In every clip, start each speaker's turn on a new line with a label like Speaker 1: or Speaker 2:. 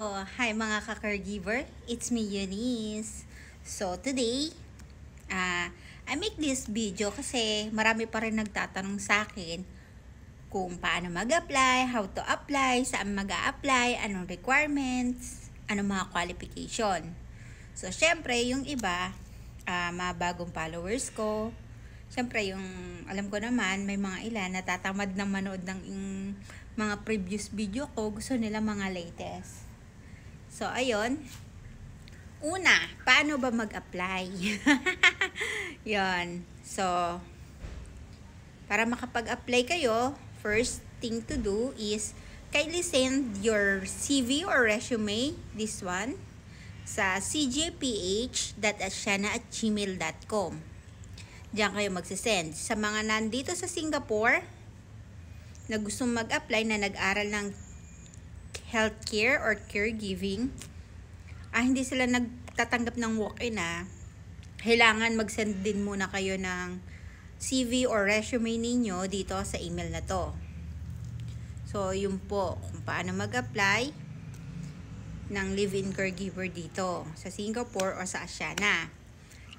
Speaker 1: Oh, hi mga ka-caregiver, it's me Eunice. So today, I make this video kasi marami pa rin nagtatanong sa akin kung paano mag-apply, how to apply, saan mag-a-apply, anong requirements, anong mga qualification. So syempre yung iba, mga bagong followers ko, syempre yung alam ko naman may mga ilan natatamad ng manood ng mga previous video ko, gusto nila mga latest. So, ayun. Una, paano ba mag-apply? Yon. So, para makapag-apply kayo, first thing to do is kindly send your CV or resume, this one, sa cjph.asiana@gmail.com. Diyan kayo magsisend. Sa mga nandito sa Singapore na gustong mag-apply na nag-aral ng healthcare or caregiving, hindi sila nagtatanggap ng walk-in kailangan mag-send din muna kayo ng CV or resume ninyo dito sa email na to. So, yun po kung paano mag-apply ng live-in caregiver dito sa Singapore o sa Asiana.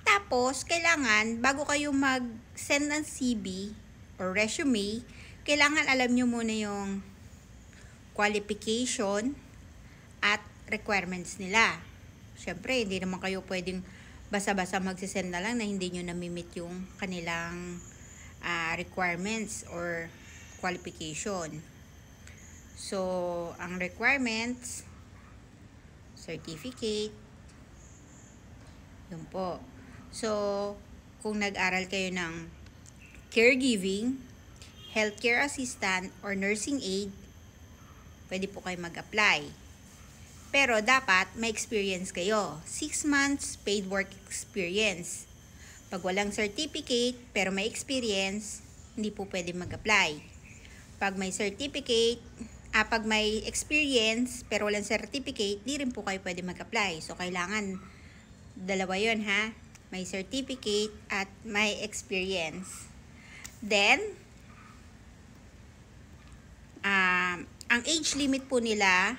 Speaker 1: Tapos, kailangan, bago kayo mag-send ng CV or resume, kailangan alam nyo muna yung qualification at requirements nila. Siyempre, hindi naman kayo pwedeng basa-basa magsisend na lang na hindi nyo namimit yung kanilang requirements or qualification. So, ang requirements, certificate, yun po. So, kung nag-aral kayo ng caregiving, healthcare assistant, or nursing aid, pwede po kayo mag-apply. Pero dapat may experience kayo. 6 months paid work experience. Pag walang certificate pero may experience, hindi po pwede mag-apply. Pag may certificate, pag may experience pero walang certificate, di rin po kayo pwede mag-apply. So, kailangan dalawa yun May certificate at may experience. Then, ang age limit po nila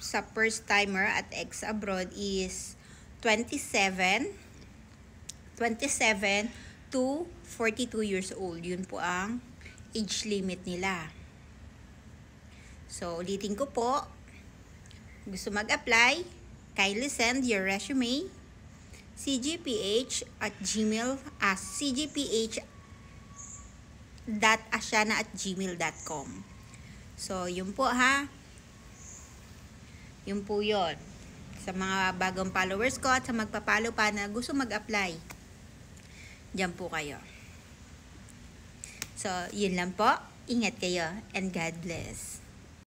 Speaker 1: sa first timer at ex abroad is 27 to 42 years old. Yun po ang age limit nila. So, ulitin ko po. Gusto mag-apply, kindly send your resume cjph.asiana@gmail.com. So, yun po Yun po yun. Sa mga bagong followers ko at sa magpapalo pa na gusto mag-apply, diyan po kayo. So, yun lang po. Ingat kayo and God bless.